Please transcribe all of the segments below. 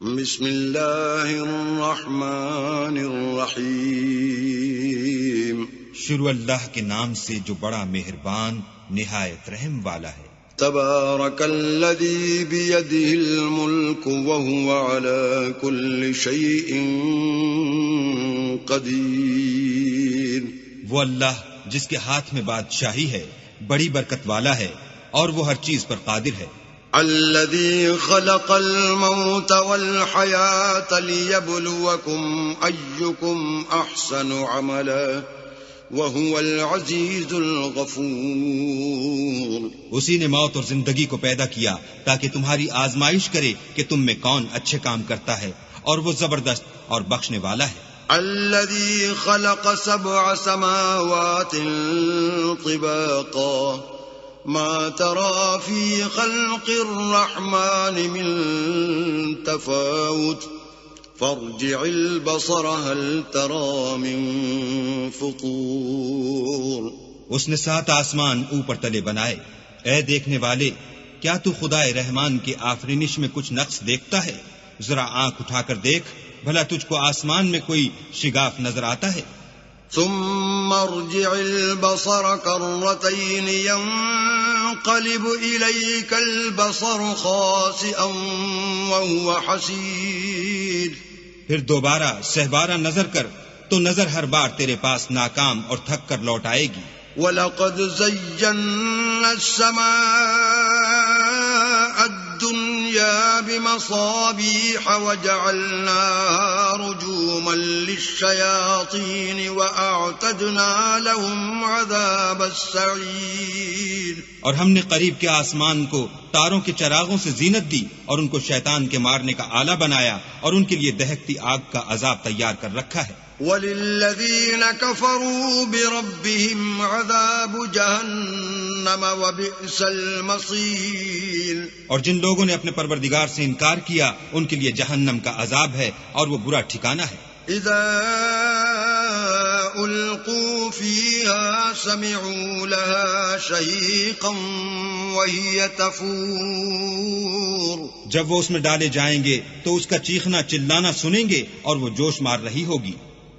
بسم اللہ الرحمن الرحیم شروع اللہ کے نام سے جو بڑا مہربان نہایت رحم والا ہے۔ تبارک الذی بیدہ الملک وہو علی کل شیء قدیر۔ وہ اللہ جس کے ہاتھ میں بادشاہی ہے بڑی برکت والا ہے اور وہ ہر چیز پر قادر ہے۔ الذي خلق الموت والحياة ليبلوكم أيكم أحسن عملا وهو العزيز الغفور۔ اسی نے موت اور زندگی کو پیدا کیا تاکہ تمہاری آزمائش کرے کہ تم میں کون اچھے کام کرتا ہے، اور وہ زبردست اور بخشنے والا ہے۔ الذي خلق 7 سماوات طباقا ما ترى في خلق الرحمن من تفاوت فارجع البصر هل ترى من فطور۔ اس نے 7 آسمان اوپر تلے بنائے۔ اے دیکھنے والے، کیا تو خدائے رحمان کے آفرینش میں کچھ نقص دیکھتا ہے؟ ذرا آنکھ اٹھا کر دیکھ، بھلا تجھ کو آسمان میں کوئی شگاف نظر آتا ہے؟ ثم ارجع البصر كرتين ينقلب إليك البصر خاسئا وهو حسير۔ پھر دوبارہ سہبارہ نظر کر تو نظر ہر بار تیرے پاس ناکام اور تھک کر لوٹ آئے گی۔ وَلَقَدْ زَيَّنَّا السَّمَاءَ الدُّنْيَا بِمَصَابِيحَ وَجَعَلْنَاهَا رُجُومًا لِلشَّيَاطِينِ وَأَعْتَدْنَا لَهُمْ عَذَابَ السَّعِيرِ۔ اور ہم نے قریب کے آسمان کو تاروں کے چراغوں سے زینت دی اور ان کو شیطان کے مارنے کا آلہ بنایا اور ان کے لیے دہکتی آگ کا عذاب تیار کر رکھا ہے۔ وَلِلَّذِينَ كَفَرُوا بِرَبِّهِمْ عَذَابُ جَهَنَّمَ وَبِئْسَ الْمَصِيرُ۔ اور جن لوگوں نے اپنے پروردگار سے انکار کیا ان کے لیے جہنم کا عذاب ہے اور وہ برا ٹھکانہ ہے۔ اذا القوا فيها سمعوا لها شهيقا وهي تفور۔ جب وہ اس میں ڈالے جائیں گے تو اس کا چیخنا چلانا سنیں گے اور وہ جوش مار رہی ہوگی۔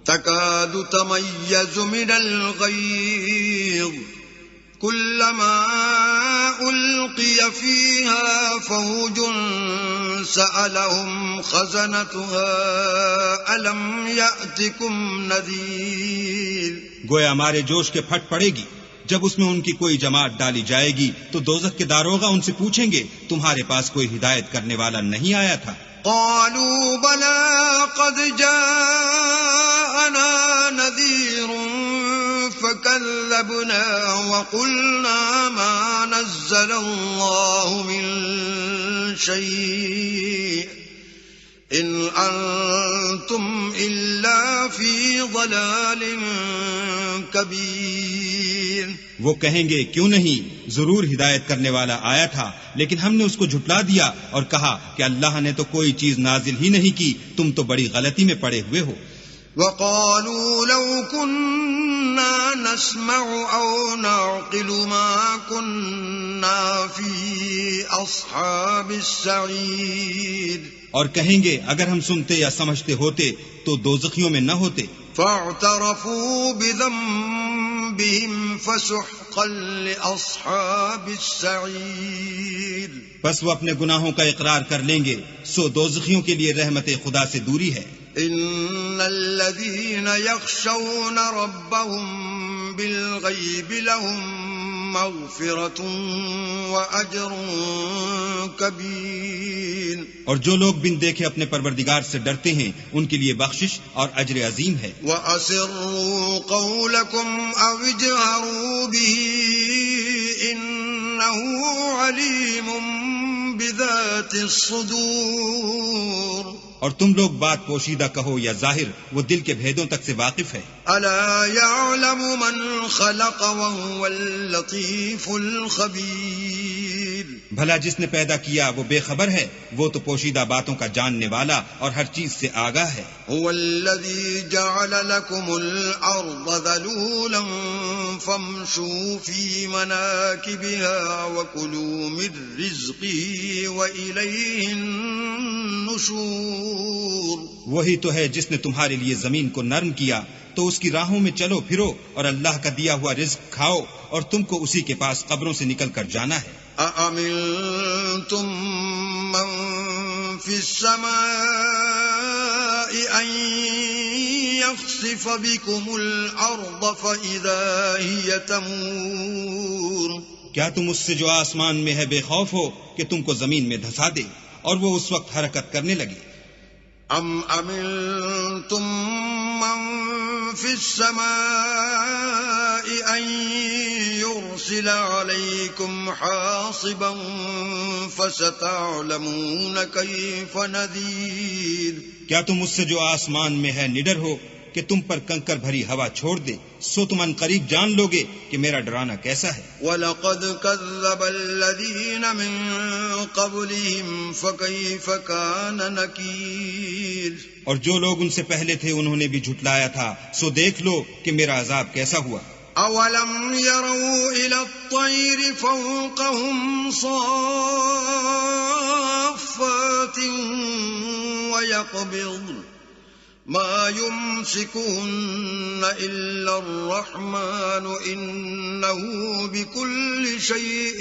تكاد تميز من الغيظ كلما ألقي فيها فوج سألهم خزنتها ألم يأتكم نذير۔ گویا ہمارے جوش کے پھٹ پڑے گی جب اس میں ان کی کوئی جماعت ڈالی جائے گی تو دوزخ کے داروغہ ان سے پوچھیں گے تمہارے پاس کوئی ہدایت کرنے والا نہیں آیا تھا؟ قالوا بلى قد جاءنا نذير فكذبنا وقلنا ما نزل الله من شيء إن أنتم إلا في ضلال كبير۔ وہ کہیں گے کیوں نہیں، ضرور ہدایت کرنے والا آیا تھا، لیکن ہم نے اس کو جھٹلا دیا اور کہا کہ اللہ نے تو کوئی چیز نازل ہی نہیں کی، تم تو بڑی غلطی میں پڑے ہوئے ہو۔ وقالوا لو كنا نسمع أو نعقل ما كنا في أصحاب السعير۔ اور کہیں گے اگر ہم سنتے یا سمجھتے ہوتے تو دوزخیوں میں نہ ہوتے۔ فاعترفوا بذنبهم فسحقا لأصحاب السعير۔ بس وہ اپنے گناہوں کا اقرار کر لیں گے، سو دوزخیوں کے لیے رحمت خدا سے دوری ہے۔ ان الذين يخشون ربهم بالغيب لهم مغفرة واجر كبير۔ اور جو لوگ بن دیکھے اپنے پروردگار سے ڈرتے ہیں ان کے لیے بخشش اور اجر عظیم ہے۔ وَأَسِرُّوا قَوْلَكُمْ أَوْ اجْهَرُوا بِهِ إِنَّهُ عَلِيمٌ بِذَاتِ الصُّدُورِ۔ اور تم لوگ بات پوشیدہ کہو یا ظاہر، وہ دل کے بھیدوں تک سے واقف ہے۔ أَلَا يَعْلَمُ مَنْ خَلَقَ وَهُوَ اللَّطِيفُ الْخَبِيرُ۔ بھلا جس نے پیدا کیا وہ بے خبر ہے، وہ تو پوشیدہ باتوں کا جاننے والا اور ہر چیز سے آگاہ ہے۔ هو الذي جعل لكم الأرض ذلولا فامشوا في مناكبها وكلوا من رزقه وإليه النشور۔ النشور وہی تو ہے جس نے تمہارے لیے زمین کو نرم کیا تو اس کی راہوں میں چلو پھرو اور اللہ کا دیا ہوا رزق کھاؤ اور تم کو اسی کے پاس قبروں سے نکل کر جانا ہے. أَأَمِنْتُمْ مَنْ فِي السَّمَاءِ أَنْ يَخْسِفَ بِكُمُ الْأَرْضَ فَإِذَا هِيَ تَمُورُ کیا تم اس سے جو آسمان میں ہے بے خوف ہو کہ تم کو زمین میں دھسا دے اور وہ اس وقت حرکت کرنے لگے؟ أَمْ أَمِنْتُمْ مَنْ فِي السَّمَاءِ أَنْ يُرْسِلَ عَلَيْكُمْ حَاصِبًا فَسَتَعْلَمُونَ كَيْفَ نَذِيرٌ کیا تم اس سے جو آسمان میں ہے نڈر ہو کہ تم پر کنکر بھری ہوا چھوڑ دے سو تم ان قریب جان لوگے کہ میرا ڈرانا کیسا ہے. وَلَقَدْ كَذَّبَ الَّذِينَ مِن قَبْلِهِمْ فَكَيْفَ كَانَ نَكِيرٌ اور جو لوگ ان سے پہلے تھے انہوں نے بھی جھٹلایا تھا سو دیکھ لو کہ میرا عذاب کیسا ہوا. أَوَلَمْ يَرَوْا إِلَى الطَّيْرِ فَوْقَهُمْ صَافَّاتٍ وَيَقْبِضْنَ مَا يُمْسِكُهُنَّ إِلَّا الرَّحْمَنُ إِنَّهُ بِكُلِّ شَيْءٍ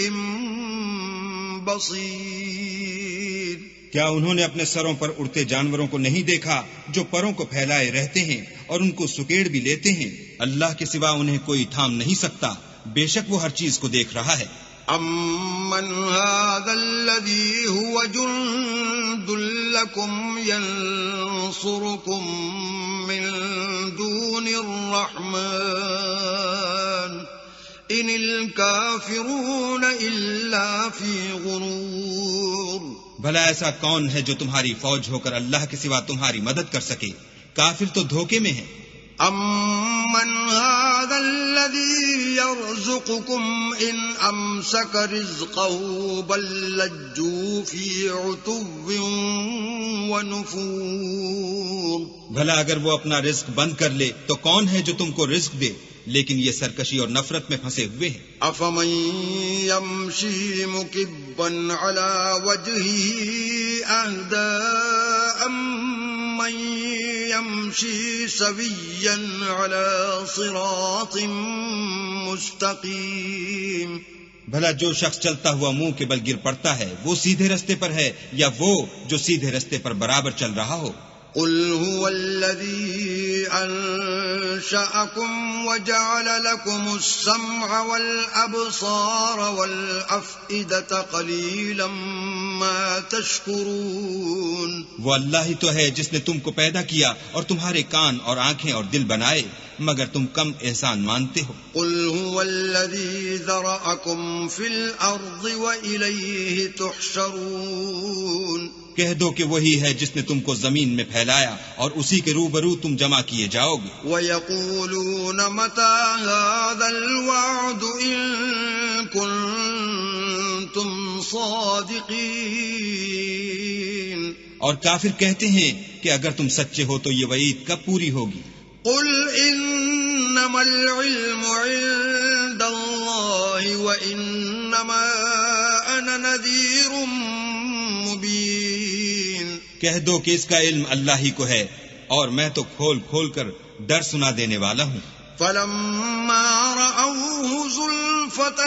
بَصِيرٌ کیا انہوں نے اپنے سروں پر اڑتے جانوروں کو نہیں دیکھا جو پروں کو پھیلائے رہتے ہیں اور ان کو سکیڑ بھی لیتے ہیں؟ اللہ کے سوا انہیں کوئی تھام نہیں سکتا، بے شک وہ ہر چیز کو دیکھ رہا ہے. أَمَّنْ هَذَا الَّذِي هُوَ جُنْدٌ لَكُمْ يَنْصُرُكُمْ مِنْ دُونِ الرَّحْمَنِ إِنِ الْكَافِرُونَ إِلَّا فِي غُرُورٍ بھلا ایسا کون ہے جو تمہاری فوج ہو کر اللہ کے سوا تمہاری مدد کر سکے؟ کافر تو دھوکے میں ہیں. أَمَّنْ هَذَا الَّذِي يَرْزُقُكُمْ إِنْ أَمْسَكَ رِزْقَهُ بَلْ لَجُّوا فِي عُتُوٍّ وَنُفُورٍ بھلا اگر وہ اپنا رزق بند کر لے تو کون ہے جو تم کو رزق دے؟ لیکن یہ سرکشی اور نفرت میں پھنسے ہوئے ہیں. أَفَمَن يَمْشِي مُكِبًّا عَلَى وَجْهِهِ أَهْدَىٰ أَمَّن يَمْشِي سَوِيًّا عَلَى صِرَاطٍ مُسْتَقِيمٍ بھلا جو شخص چلتا ہوا منہ کے بل گر پڑتا ہے وہ سیدھے رستے پر ہے یا وہ جو سیدھے رستے پر برابر چل رہا ہو؟ قل هو الذي أنشأكم وجعل لكم السمع والأبصار والأفئدة قليلا ما تشكرون وہ اللہ ہی تو ہے جس نے تم کو پیدا کیا اور تمہارے کان اور آنکھیں اور دل بنائے مگر تم کم احسان مانتے ہو. قل هو الذي ذرأكم في الأرض وإليه تحشرون کہہ دو کہ وہی ہے جس نے تم کو زمین میں پھیلایا اور اسی کے روبرو تم جمع کیے جاؤ گے. وَيَقُولُونَ مَتَى هَذَا الْوَعْدُ إِن كُنتُمْ صَادِقِينَ اور کافر کہتے ہیں کہ اگر تم سچے ہو تو یہ وعید کب پوری ہوگی؟ قُلْ إِنَّمَا الْعِلْمُ عِندَ اللَّهِ وَإِنَّمَا أَنَا نَذِيرٌ مبین کہہ دو کہ اس کا علم اللہ ہی کو ہے اور میں تو کھول کھول کر ڈر سنا دینے والا ہوں. فلما رأوه زلفة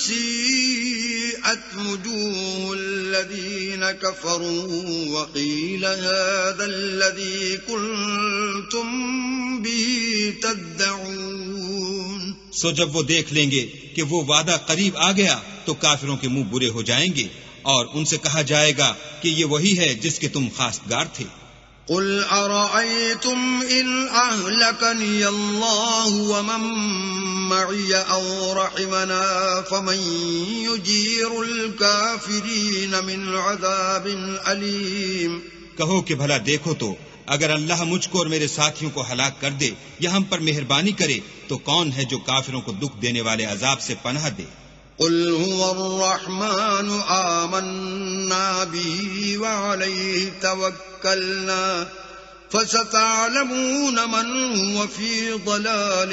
سيئت وجوه الذين كفروا وقيل هذا الذي كنتم به تدعون سو جب وہ دیکھ لیں گے کہ وہ وعدہ قریب آ گیا تو کافروں کے منہ برے ہو جائیں گے اور ان سے کہا جائے گا کہ یہ وہی ہے جس کے تم خواستگار تھے. قل أرأيتم إن أهلكني الله ومن معي أو رحمنا فمن يجير الكافرين من عذاب أليم کہو کہ بھلا دیکھو تو اگر اللہ مجھ کو اور میرے ساتھیوں کو ہلاک کر دے یا ہم پر مہربانی کرے تو کون ہے جو کافروں کو دکھ دینے والے عذاب سے پناہ دے. قل هو الرحمن آمنا به وعليه توكلنا فستعلمون من هو في ضلال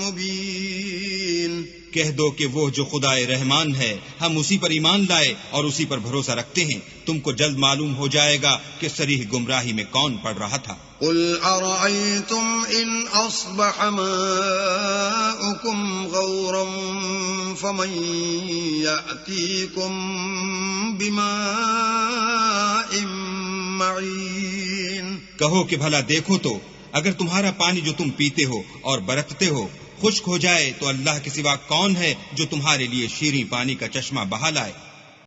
مبين کہہ دو کہ وہ جو خدا رحمان ہے ہم اسی پر ایمان لائے اور اسی پر بھروسہ رکھتے ہیں، تم کو جلد معلوم ہو جائے گا کہ صریح گمراہی میں کون پڑ رہا تھا۔ قل أرأيتم إن أصبح ماؤكم غورا فمن يأتيكم بماء معين۔ کہو کہ بھلا دیکھو تو اگر تمہارا پانی جو تم پیتے ہو اور برتتے ہو خشک ہو جائے تو اللہ کے سوا کون ہے جو تمہارے لیے شیریں پانی کا چشمہ بہا لائے۔